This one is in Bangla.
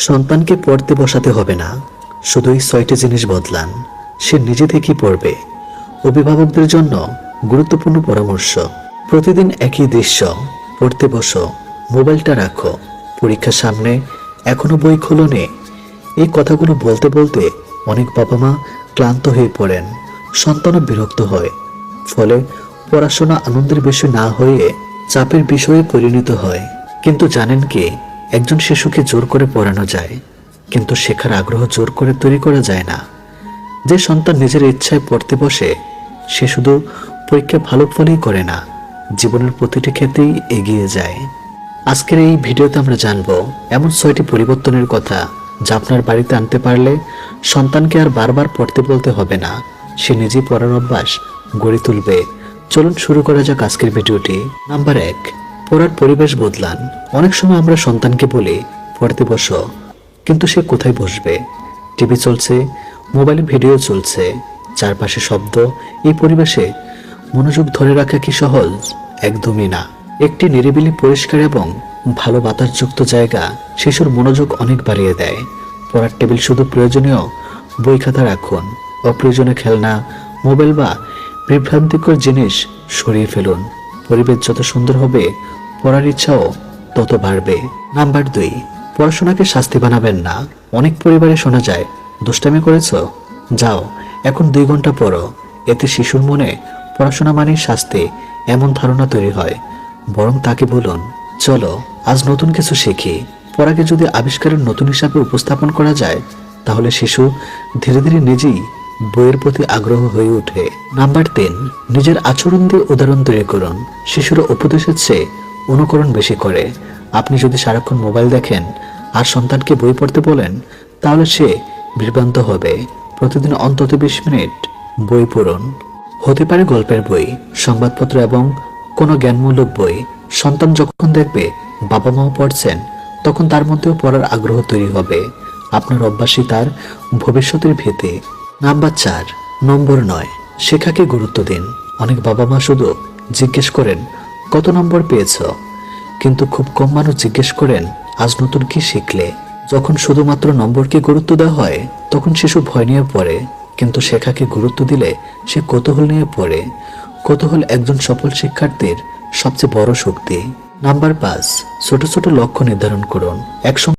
সন্তানকে পড়তে বসাতে হবে না, শুধুই 6টি জিনিস বদলান, সে নিজে থেকেই পড়বে। অভিভাবকদের জন্য গুরুত্বপূর্ণ পরামর্শ। প্রতিদিন একই দৃশ্য, পড়তে বসো, মোবাইলটা রাখো, পরীক্ষার সামনে, এখনো বই খোলোনি। এই কথাগুলো বলতে বলতে অনেক বাবা মা ক্লান্ত হয়ে পড়েন, সন্তানও বিরক্ত হয়। ফলে পড়াশোনা আনন্দের বিষয় না হয়ে চাপের বিষয়ে পরিণত হয়। কিন্তু জানেন কি, একজন শিশুকে জোর করে পড়ানো যায়, কিন্তু শেখার আগ্রহ জোর করে তৈরি করা যায় না। যে সন্তান নিজের ইচ্ছায় পড়তে বসে, সে শুধু পরীক্ষায় ভালো ফলই করে না, জীবনের প্রতিটি ক্ষেত্রেই এগিয়ে যায়। আজকের এই ভিডিওতে আমরা জানব এমন 6টি পরিবর্তনের কথা, যা আপনার বাড়িতে আনতে পারলে সন্তানকে আর বারবার পড়তে বলতে হবে না, সে নিজেই পড়ার অভ্যাস গড়ে তুলবে। চলুন শুরু করা যাক আজকের ভিডিওটি। নাম্বার 1, পড়ার পরিবেশ বদলান। অনেক সময় আমরা সন্তানকে বলি পড়তে বসো, কিন্তু সে কোথায় বসবে? টিভি চলছে, মোবাইলে ভিডিও চলছে, চারপাশে শব্দ। এই পরিবেশে মনোযোগ ধরে রাখা কি সহজ? একদমই না। একটি নিরিবিলি, পরিষ্কার এবং ভালো বাতাসযুক্ত জায়গা শিশুর মনোযোগ অনেক বাড়িয়ে দেয়। পড়ার টেবিল শুধু প্রয়োজনীয় বই খাতা রাখুন, অপ্রয়োজনীয় খেলনা, মোবাইল বা বিভ্রান্তিকর জিনিস সরিয়ে ফেলুন। পরিবেশ যত সুন্দর হবে, পড়ার ইচ্ছাও তত বাড়বে। নাম্বার 2, পড়াশোনাকে শাস্তি বানাবেন না। অনেক পরিবারে শোনা যায়, দুষ্টামি করেছো, যাও এখন 2 ঘন্টা পড়ো। এতে শিশুর মনে পড়াশোনা মানেই শাস্তি এমন ধারণা তৈরি হয়। বরং তাকে বলুন, চলো আজ নতুন কিছু শিখি। পড়াকে যদি আবিষ্কারের নতুন হিসাবে উপস্থাপন করা যায়, তাহলে শিশু ধীরে ধীরে নিজেই বইয়ের প্রতি আগ্রহ হয়ে ওঠে। নাম্বার 3, নিজের আচরণ দিয়ে উদাহরণ তৈরি করুন। শিশুরা উপদেশের চেয়ে অনুকরণ বেশি করে। আপনি যদি সারাক্ষণ মোবাইল দেখেন আর সন্তানকে বই পড়তে বলেন, তাহলে সে বিভ্রান্ত হবে। প্রতিদিন অন্তত 20 মিনিট বই পড়ুন। হতে পারে গল্পের বই, সংবাদপত্র এবং কোনো জ্ঞানমূলক বই। সন্তান যখন দেখবে বাবা মাও পড়ছেন, তখন তার মধ্যেও পড়ার আগ্রহ তৈরি হবে। আপনার অভ্যাসই তার ভবিষ্যতের ভিত্তি। নাম্বার 4, নম্বর নয়, শেখাকে গুরুত্ব দিন। অনেক বাবা মা শুধু জিজ্ঞেস করেন কত নম্বর পেয়েছ, কিন্তু খুব কম মানুষ জিজ্ঞেস করেন আজ নতুন কি শিখলে। যখন শুধুমাত্র নম্বরকে গুরুত্ব দেওয়া হয়, তখন শিশু ভয় নিয়ে পড়ে। কিন্তু শেখাকে গুরুত্ব দিলে সে কৌতূহল নিয়ে পড়ে। কৌতূহল একজন সফল শিক্ষার্থীর সবচেয়ে বড় শক্তি। নাম্বার 5, ছোট ছোট লক্ষ্য নির্ধারণ করুন। একসঙ্গে